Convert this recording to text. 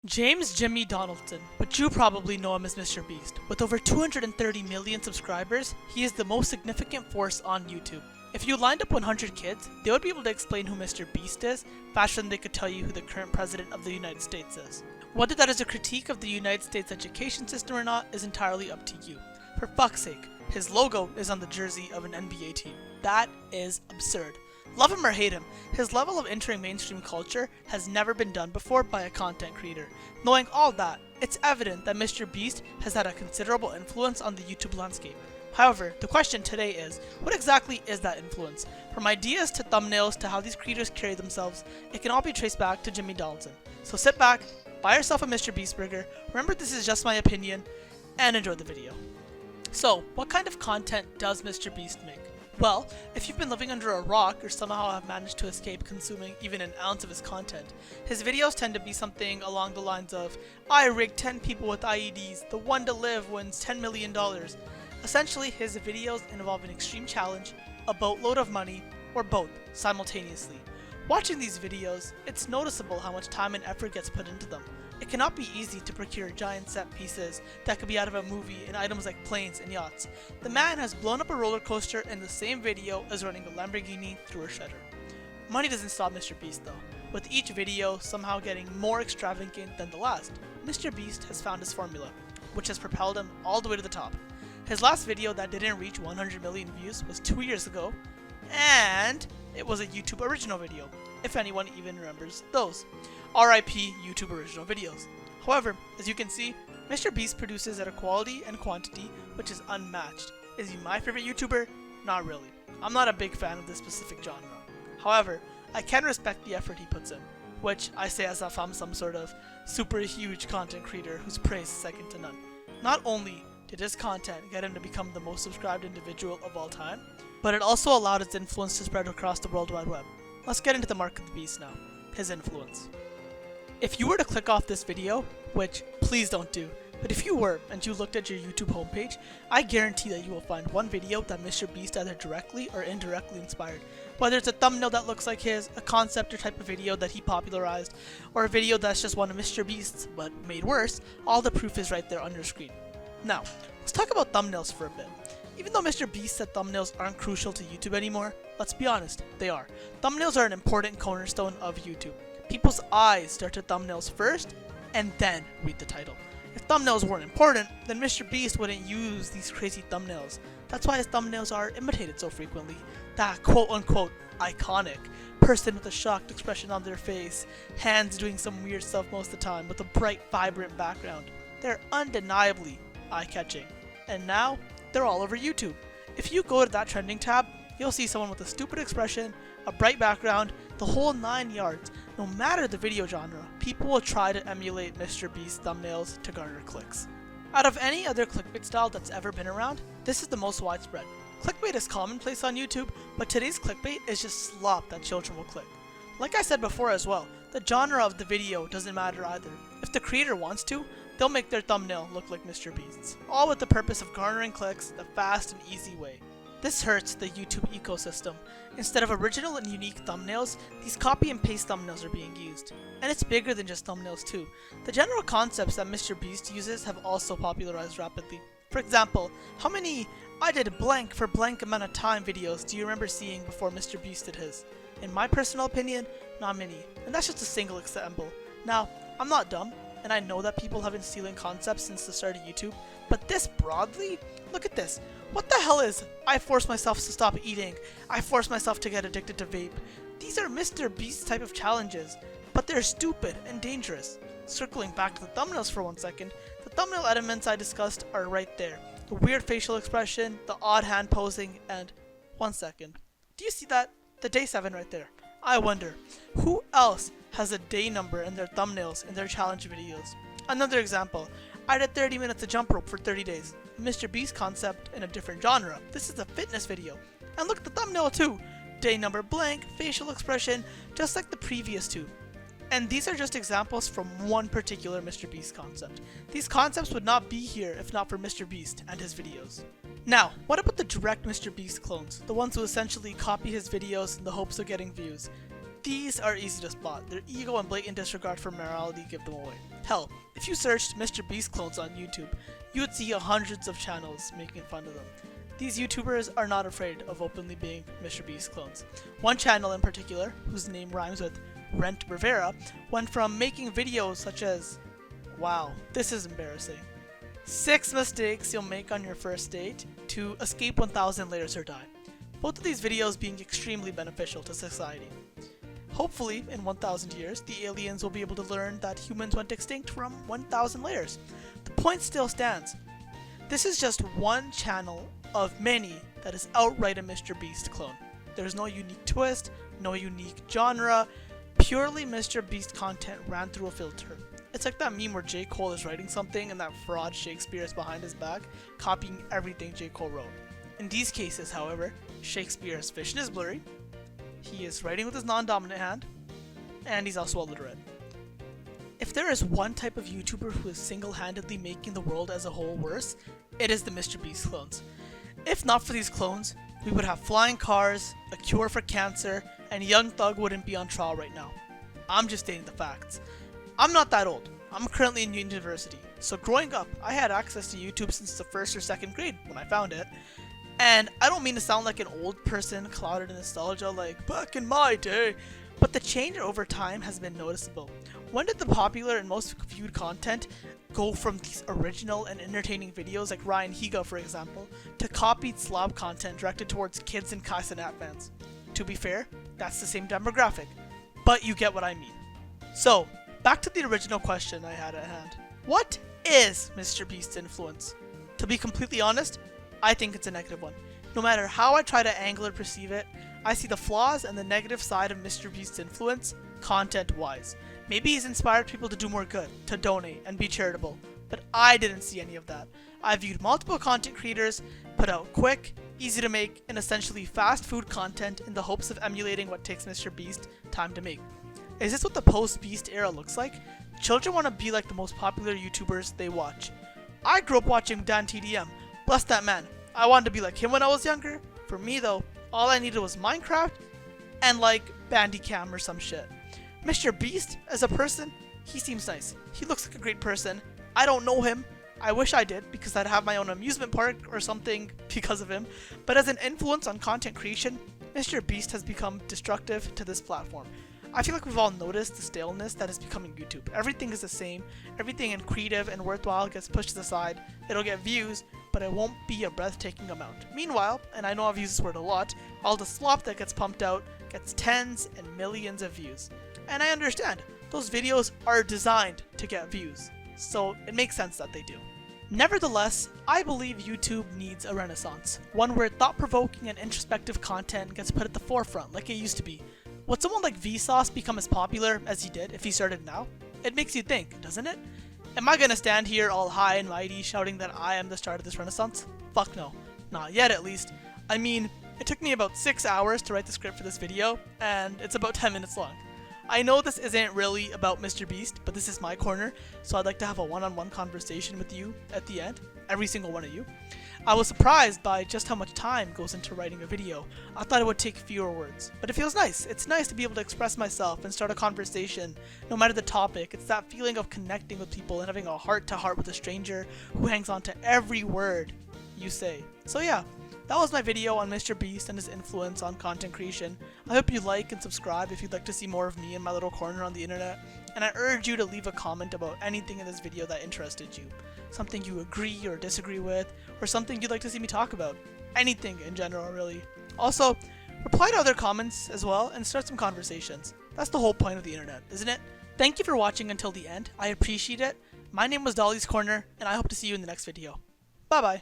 James Jimmy Donaldson, but you probably know him as Mr. Beast. With over 230 million subscribers, he is the most significant force on YouTube. If you lined up 100 kids, they would be able to explain who Mr. Beast is faster than they could tell you who the current president of the United States is. Whether that is a critique of the United States education system or not is entirely up to you. For fuck's sake, his logo is on the jersey of an NBA team. That is absurd. Love him or hate him, his level of entering mainstream culture has never been done before by a content creator. Knowing all that, it's evident that Mr. Beast has had a considerable influence on the YouTube landscape. However, the question today is, what exactly is that influence? From ideas to thumbnails to how these creators carry themselves, it can all be traced back to Jimmy Donaldson. So sit back, buy yourself a Mr. Beast burger, remember this is just my opinion, and enjoy the video. So, what kind of content does Mr. Beast make? Well, if you've been living under a rock or somehow have managed to escape consuming even an ounce of his content, his videos tend to be something along the lines of, I rigged 10 people with IEDs, the one to live wins $10 million. Essentially, his videos involve an extreme challenge, a boatload of money, or both, simultaneously. Watching these videos, it's noticeable how much time and effort gets put into them. It cannot be easy to procure giant set pieces that could be out of a movie and items like planes and yachts. The man has blown up a roller coaster in the same video as running a Lamborghini through a shredder. Money doesn't stop Mr. Beast though, with each video somehow getting more extravagant than the last. Mr. Beast has found his formula, which has propelled him all the way to the top. His last video that didn't reach 100 million views was 2 years ago, and it was a YouTube original video, if anyone even remembers those. RIP YouTube original videos. However, as you can see, Mr. Beast produces at a quality and quantity which is unmatched. Is he my favorite YouTuber? Not really. I'm not a big fan of this specific genre. However, I can respect the effort he puts in, which I say as if I'm some sort of super huge content creator whose praise is second to none. Not only did his content get him to become the most subscribed individual of all time, but it also allowed his influence to spread across the World Wide Web. Let's get into the mark of the beast now, his influence. If you were to click off this video, which please don't do, but if you were and you looked at your YouTube homepage, I guarantee that you will find one video that Mr. Beast either directly or indirectly inspired. Whether it's a thumbnail that looks like his, a concept or type of video that he popularized, or a video that's just one of Mr. Beast's but made worse, all the proof is right there on your screen. Now, let's talk about thumbnails for a bit. Even though Mr. Beast said thumbnails aren't crucial to YouTube anymore, let's be honest, they are. Thumbnails are an important cornerstone of YouTube. People's eyes start to thumbnails first, and then read the title. If thumbnails weren't important, then Mr. Beast wouldn't use these crazy thumbnails. That's why his thumbnails are imitated so frequently. That quote-unquote iconic person with a shocked expression on their face, hands doing some weird stuff most of the time with a bright, vibrant background. They're undeniably eye-catching. And now, they're all over YouTube. If you go to that trending tab, you'll see someone with a stupid expression, a bright background, the whole 9 yards. No matter the video genre, people will try to emulate Mr. Beast's thumbnails to garner clicks. Out of any other clickbait style that's ever been around, this is the most widespread. Clickbait is commonplace on YouTube, but today's clickbait is just slop that children will click. Like I said before as well, the genre of the video doesn't matter either. If the creator wants to, they'll make their thumbnail look like Mr. Beast's, all with the purpose of garnering clicks the fast and easy way. This hurts the YouTube ecosystem. Instead of original and unique thumbnails, these copy and paste thumbnails are being used. And it's bigger than just thumbnails too. The general concepts that Mr. Beast uses have also popularized rapidly. For example, how many I did blank for blank amount of time videos do you remember seeing before Mr. Beast did his? In my personal opinion, not many. And that's just a single example. Now, I'm not dumb, and I know that people have been stealing concepts since the start of YouTube, but this broadly? Look at this. What the hell is, I forced myself to stop eating, I forced myself to get addicted to vape? These are Mr. Beast type of challenges, but they're stupid and dangerous. Circling back to the thumbnails for 1 second, the thumbnail elements I discussed are right there. The weird facial expression, the odd hand posing, and 1 second. Do you see that? The day 7 right there. I wonder, who else has a day number in their thumbnails in their challenge videos? Another example, I did 30 minutes of jump rope for 30 days. Mr. Beast concept in a different genre. This is a fitness video. And look at the thumbnail too. Day number blank, facial expression, just like the previous two. And these are just examples from one particular Mr. Beast concept. These concepts would not be here if not for Mr. Beast and his videos. Now, what about the direct Mr. Beast clones? The ones who essentially copy his videos in the hopes of getting views. These are easy to spot. Their ego and blatant disregard for morality give them away. Hell, if you searched Mr. Beast clones on YouTube, you would see hundreds of channels making fun of them. These YouTubers are not afraid of openly being Mr. Beast clones. One channel in particular, whose name rhymes with Rent Rivera, went from making videos such as, wow, this is embarrassing, 6 mistakes you'll make on your first date, to escape 1000 layers or die. Both of these videos being extremely beneficial to society. Hopefully, in 1000 years, the aliens will be able to learn that humans went extinct from 1000 layers. The point still stands. This is just one channel of many that is outright a Mr. Beast clone. There's no unique twist, no unique genre, purely Mr. Beast content ran through a filter. It's like that meme where J. Cole is writing something and that fraud Shakespeare is behind his back, copying everything J. Cole wrote. In these cases, however, Shakespeare's vision is blurry, he is writing with his non-dominant hand, and he's also illiterate. If there is one type of YouTuber who is single-handedly making the world as a whole worse, it is the Mr. Beast clones. If not for these clones, we would have flying cars, a cure for cancer, and Young Thug wouldn't be on trial right now. I'm just stating the facts. I'm not that old. I'm currently in university, so growing up, I had access to YouTube since the 1st or 2nd grade when I found it. And I don't mean to sound like an old person clouded in nostalgia like back in my day, but the change over time has been noticeable. When did the popular and most viewed content go from these original and entertaining videos like Ryan Higa, for example, to copied slob content directed towards kids and Kai Cenat fans? To be fair, that's the same demographic, but you get what I mean. So, back to the original question I had at hand. What is Mr. Beast's influence? To be completely honest, I think it's a negative one. No matter how I try to angle or perceive it, I see the flaws and the negative side of Mr. Beast's influence, content-wise. Maybe he's inspired people to do more good, to donate, and be charitable, but I didn't see any of that. I viewed multiple content creators put out quick, easy to make, and essentially fast food content in the hopes of emulating what takes Mr. Beast time to make. Is this what the post-Beast era looks like? Children want to be like the most popular YouTubers they watch. I grew up watching Dan TDM. Bless that man. I wanted to be like him when I was younger. For me though, all I needed was Minecraft and like Bandicam or some shit. Mr. Beast, as a person, he seems nice. He looks like a great person. I don't know him. I wish I did because I'd have my own amusement park or something because of him. But as an influence on content creation, Mr. Beast has become destructive to this platform. I feel like we've all noticed the staleness that is becoming YouTube. Everything is the same. Everything in creative and worthwhile gets pushed to the side. It'll get views, but it won't be a breathtaking amount. Meanwhile, and I know I've used this word a lot, all the slop that gets pumped out gets tens and millions of views. And I understand, those videos are designed to get views, so it makes sense that they do. Nevertheless, I believe YouTube needs a renaissance, one where thought-provoking and introspective content gets put at the forefront like it used to be. Would someone like Vsauce become as popular as he did if he started now? It makes you think, doesn't it? Am I gonna stand here all high and mighty shouting that I am the start of this renaissance? Fuck no. Not yet at least. I mean, it took me about 6 hours to write the script for this video, and it's about 10 minutes long. I know this isn't really about Mr. Beast, but this is my corner, so I'd like to have a one-on-one conversation with you at the end, every single one of you. I was surprised by just how much time goes into writing a video. I thought it would take fewer words, but it feels nice. It's nice to be able to express myself and start a conversation, no matter the topic. It's that feeling of connecting with people and having a heart-to-heart with a stranger who hangs on to every word you say. So yeah, that was my video on Mr. Beast and his influence on content creation. I hope you like and subscribe if you'd like to see more of me in my little corner on the internet, and I urge you to leave a comment about anything in this video that interested you. Something you agree or disagree with, or something you'd like to see me talk about. Anything in general, really. Also, reply to other comments as well and start some conversations. That's the whole point of the internet, isn't it? Thank you for watching until the end. I appreciate it. My name was Dolly's Corner, and I hope to see you in the next video. Bye bye.